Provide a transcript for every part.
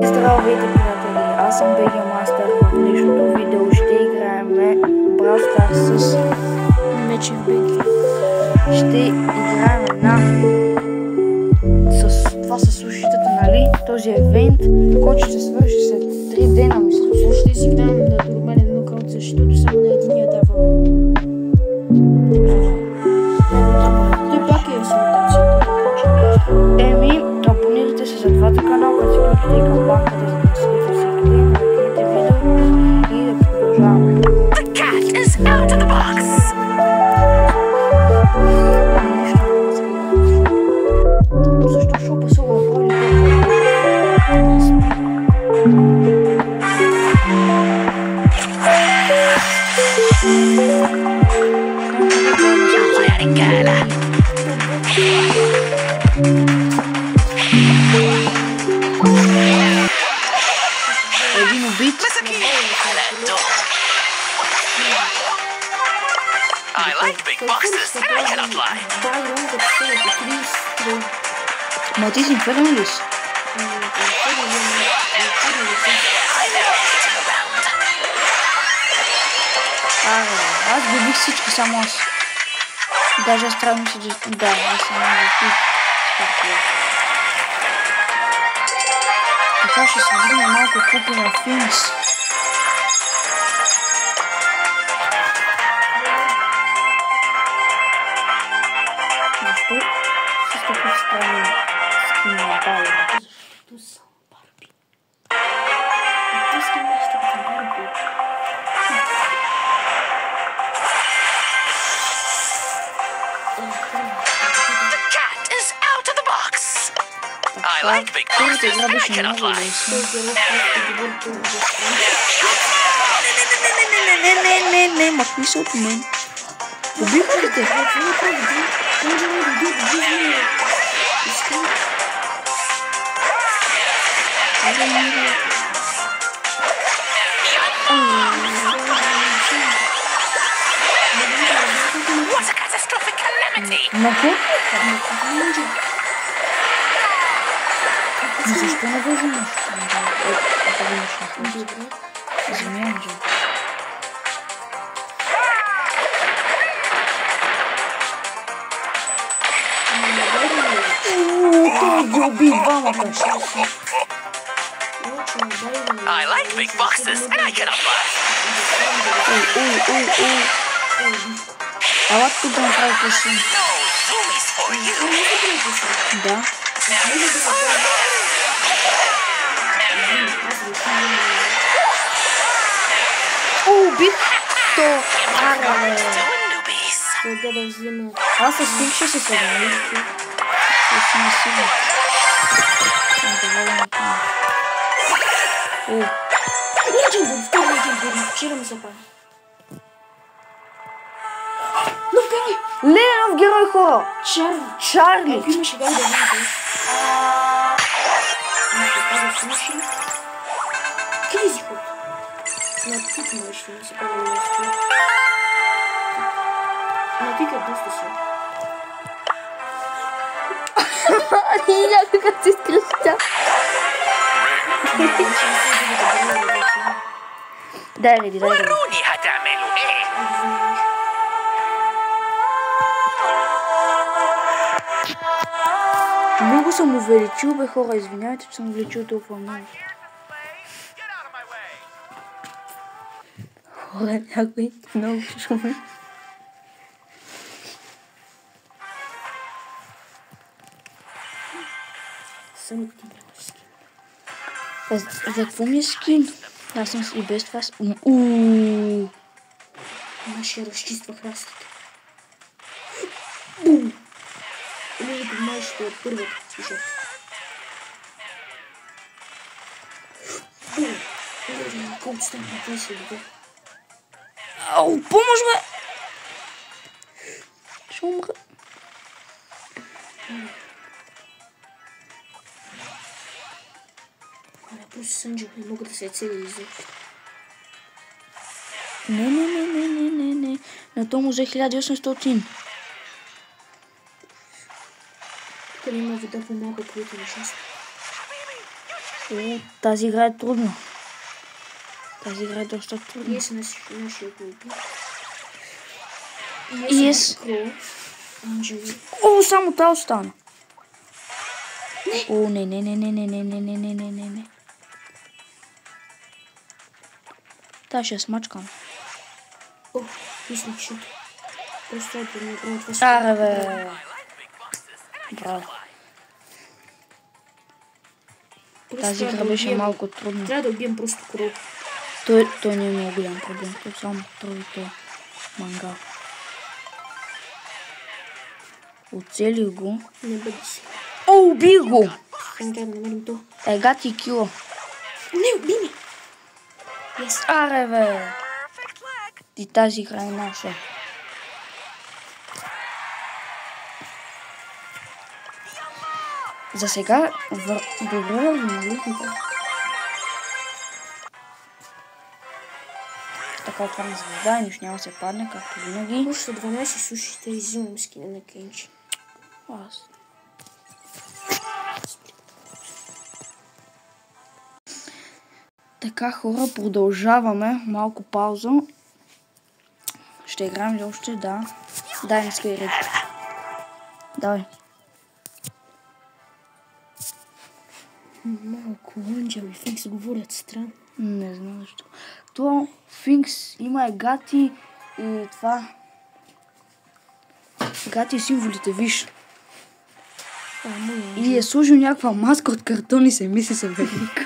Здравейте, приятели! Аз съм BG Master. В днешното видео ще играем Brawl Stars с Мечев BG. Ще играем това с слушателите, нали? Този евент, който ще свърши след 3 дена, мисля. Ще си играем на нормален нокаут, защото само на единия дава. Той пак е симулацията. Абонирайте се за двата канала, като се включите и камбанката, за да не следите всеки ден, да гледате видео и да продължаваме. The cat is out of the box! Защо ще опасува боли? Един убит. I like big boxes and I cannot lie. Ма ти си инферен ли си? Аз губих всички, само аз. Даже аз трябва мисля, че... Да, аз съм на така ще се вдигна малко купи на Финкс. Защо с такъв странен скин на Барби? Защото съм Барби. Ти скин нещо като Барби. The cat is out of the box! I like big boxes and I cannot lie. Не, махни се от мен. Убиха ли те? What a catastrophic calamity! Нахо? Защо не го взимаш? Взимам же. Той ги уби двамата. I like big boxes and I cannot lie. Ела тук да направи къщи. No zoomies for you. Да. Убит то. Welcome to newbies. Къде да взема? Аз с тих ще се съдам. Ще не сигурно. Доволен от това. Легендар, втори легендар. Вчера ми се прави. Нов герой! Нов герой, хора! Чарли! Ако имаше дай да видите. Кризи ход. На тик можеш да се прави нещо. На тика доста си. Някакъв ти скръща. Дай реди. وروني هتعملوا ايه. Много съм увеличил, бе хора, извинявайте, че съм увеличил толкова много. Хора, някой много шумен. Само ти нямаш скин. За какво ми е скин? Аз съм и без това. Нашия разчиствах растите. Бум! Или да помагаш да първата слушат. Бум! Или да колко стане на 20 лига. Ау, помощ, бе! Ще умра. Абе, просто сънджах, не мога да се цели изобщо. Не. На то му взе 1800. Тук няма вода по малко, които нещастни. Тази игра е трудна. Тази игра е доста трудна. Ес нашия глуби. Ес. Анджели. О, само та остана. О, не. Та ще смачкам. О, мисля, че просто е трудно това си. Аре, бе. Браво. Тази игра беше малко трудна. Трябва да убием просто крол. Той не е много голям проблем. Той само прави този мангал. Оцелих го. Не бъди си. О, убих го! Трябва да намерим то. Гати кило. Не, уби ми! Yes. Аре, бе! И тази игра е наша. За сега добре вървим. Така това на звезда и нищо няма се падне, както винаги. Още 12 сушите и взимам скина на Кенчи. Аз. Така, хора, продължаваме. Малко пауза. Ще играем ли още? Да. Дай ми ски реч. Давай. Малко Анджел и Финкс говорят странно. Не знам защо. Това Финкс има гати и това. Гати и символите, виж. И е сложил някаква маска от картон и се мисли се велика.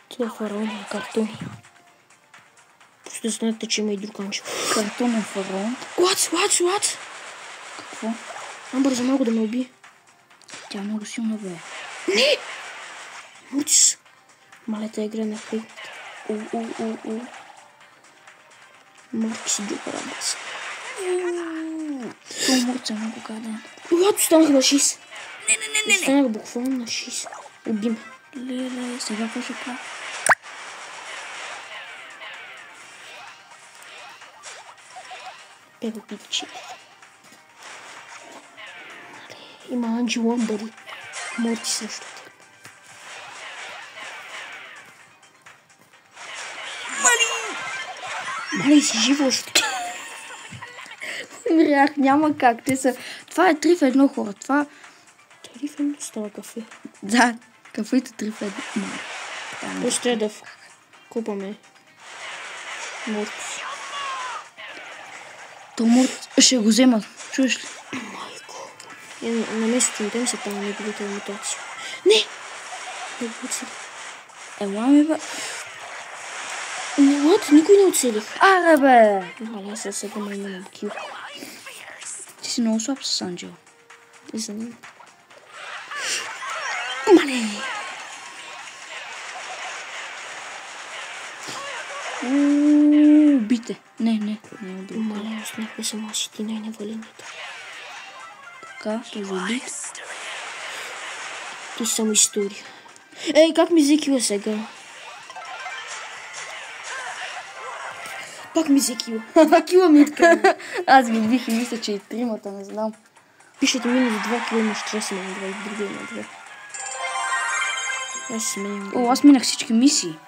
Това е фараон на картони. Просто знаете, че има и друг Анджел. Картонен фараон. What? Какво? Бързо много да ме убие. Тя е много силна, бе. Не! Мутис. Малета игра на край. Марки си друга работа. Това мурца много гаден. What? Останах на 6. Не. Останах буквално на 6. Убим. Леле, сега какво ще правя? Пева пичи. Има Анджел Амбари. Морти също. Мали си живо още. Умрях, няма как. Те са... Това е 3 в 1, хора. Това... 3 в 1 става кафе. Да, кафето 3 в 1. Просто трябва да купаме Морти. То Морт ще го вземат. Чуеш ли? Майко. На местото им се пада неговите мутации. Не! Не го оцелих. Ела ми, бе. What? Никой не оцелих. Аре, бе! Маля, сега ме имам кил. Ти си много слаб с Анджел. Не знам. Мале! Убите. Не убите. Мале, останахме само аз и ти най-навалените. Така, този убит. Ти само история. Ей, как ми взе кила сега? Пак ми взе кила. 2 кила ми откъде. Аз ги бих и мисля, че и тримата, не знам. Пишете минус 2 кила, имаш 3 сме на 2 и другия на 2. Аз сменям. О, аз минах всички мисии.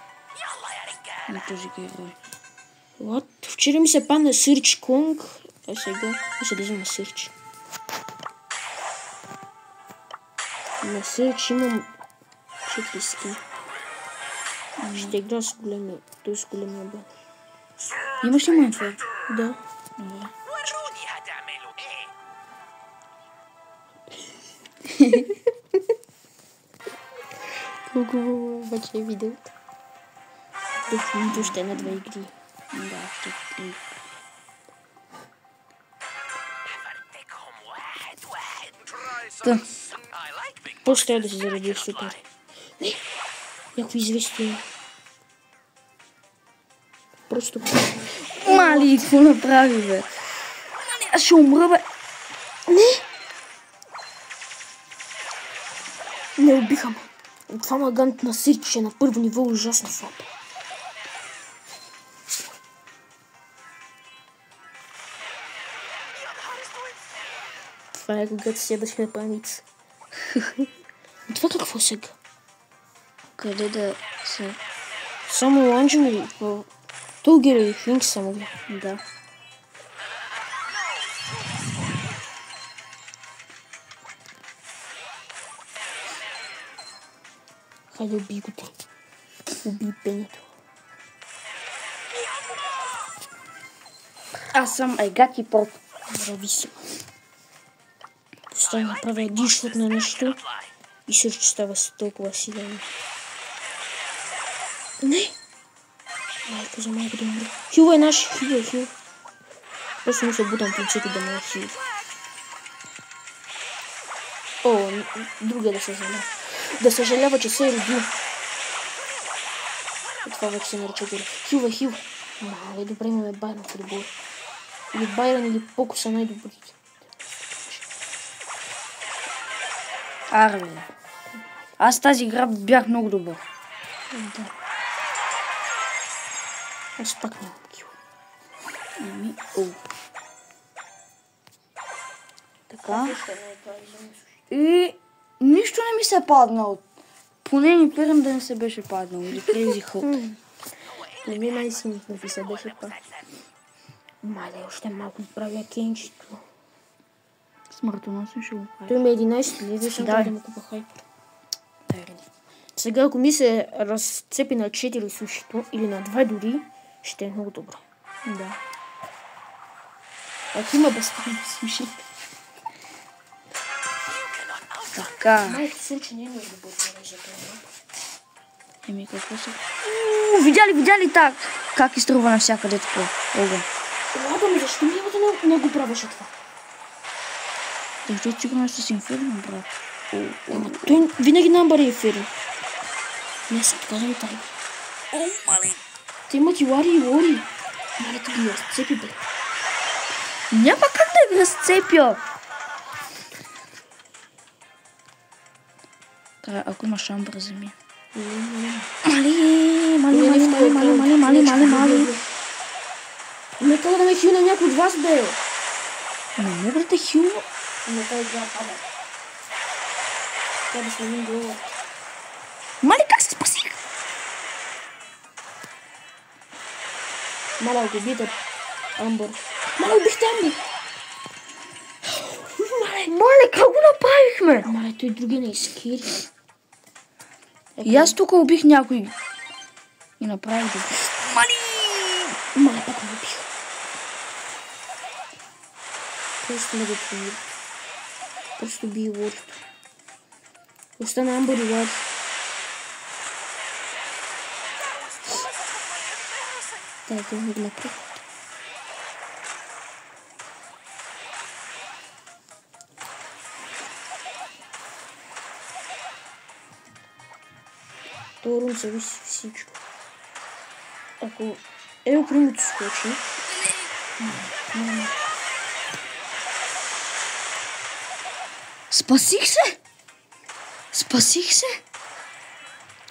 На този герой. What? Вчера ми се падна Сърч Конг, а сега ще да взема Сърч. На Сърч имам 4 скина. Ще игра с големия, той с големия бе. Имаш ли Майнфорд? Да. Добре. وروني هتعملوا ايه. Колко обаче е видеото? Дефинито ще е на 2 игри. Да, ще и... هفرتكهم واحد واحد. Та, I like big После трябва да се заради супер. Не! Някакво известие. Просто... Мали, какво направи, бе? Мали, аз ще умра, бе. Не убиха ме. Това магант на Сирч е на първо ниво ужасно слаб. Това е когато седаш на паница. Това какво сега? Къде да се... Само Анджело и по... Тогер и Финк са могли. Да. Хайде, убий го ти. Убий пенето. Аз съм Айгат и Поп. Брависимо. Поставя направя един шут на нещо и Сърчо става толкова силен. Не! Майко за майко да умре. Хил е наш, хил е хил. Просто му се бутам в лицето да ме е хил. О, другия да съжалява. Да съжалява, че се е родил. И това вече се нарича горе. Хил е хил. Мале, добре имаме Байрон в отбор. Или Байрон или Поко са най-добрите. Аре. Аз тази игра бях много добър. Да. Аз пак нямам кил. Така. И нищо не ми се паднало. Поне ни пирам да не се беше паднал. Или Crazy Hulk. Не ми най-синих ми се беше пак. Мале, още малко правя кенчето. Смъртоносен ще го прави. Той ме 11 леви, ще трябва да му купа хайпер. Сега, ако ми се разцепи на 4 сушито или на 2 дори, ще е много добро. Да. Ако има безпредно суши. Така. Майко случай не е много добър за това. Еми какво са? Видя ли так? Как изтрува навсякъде такова? Ого. Лада ми, защо ми не го правеше това? Защото сигурно с Инферно, брат. Той винаги намбари Инферно. Не съм казвам тай. О, мале. Те имат и Лари и Лори. Мале, ти ги разцепи, бе. Няма как да ги разцепя. Ако има шамбра, вземи. Мали. Не трябва да ме хилна някой от вас, бе. Не мога да те хилва. Не тази игра пада. Трябва да сменим глава. Мали, как се спасих? Мала, го бита Амбър. Мала, убихте Амбър. Мале, как го направихме? Мале, той другия не изкири. И аз тук убих някой. И направих да... Мале, пак ме убих. Просто не го помира. Просто би Лорито. Остана Амбър и Лари. Дай да го направя. Това рун зависи всичко. Ако Ео примото скочи... Спасих се?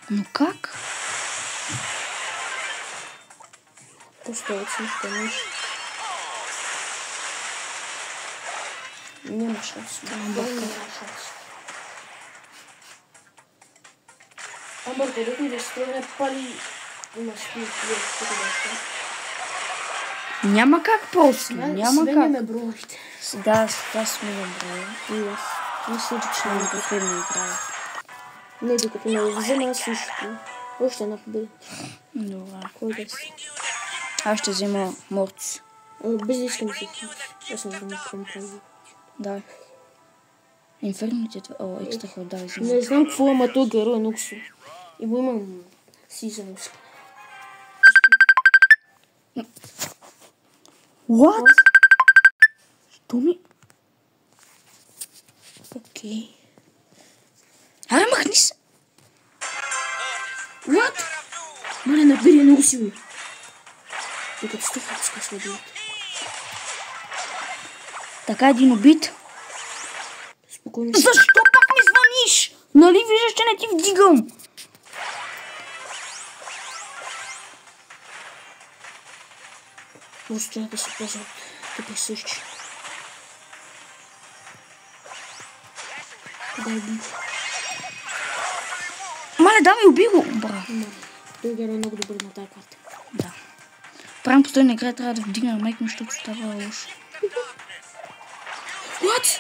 Но как? Просто всичко нещо. Няма шанс. Няма шанс. Амбър, където и да стръгне пали има стои тук да. Няма как просто. Няма как. Сменяме броите. Да, сменям броя. И аз. Мисля, че Не последно играя. не, докато не взема същото. Още една победа. Добре. Кой да си? Аз ще взема Мортис. Без да искам да се хит. Аз не знам какво прави. Да. Инферно ти е това. О, екстра ход, да, взема. Не знам какво ама той герой Нуксо. И го имам Сизън. What? Що ми? Окей. Аре, махни се! What? Мале, набери много силно. Докато стихат с късводите. Така, един убит. Спокойно. Защо пак ми звъниш? Нали виждаш, че не ти вдигам? Може трябва да се пазя от тъпи същи. Дай би. Мале, да ми уби го! Бра. Другия е много добър на тази карта. Да. Правим постоянна игра, трябва да вдигна майк, защото става лошо. What?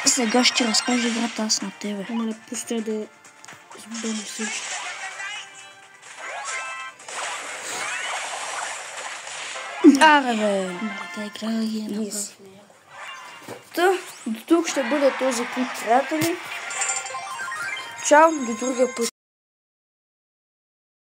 Сега ще ти разкажа играта аз на тебе. Мале, пустай да сбърна всичко. Аре, бе! Тази игра ги е направо. До тук ще бъде този клип, приятели. Чао, до другия път.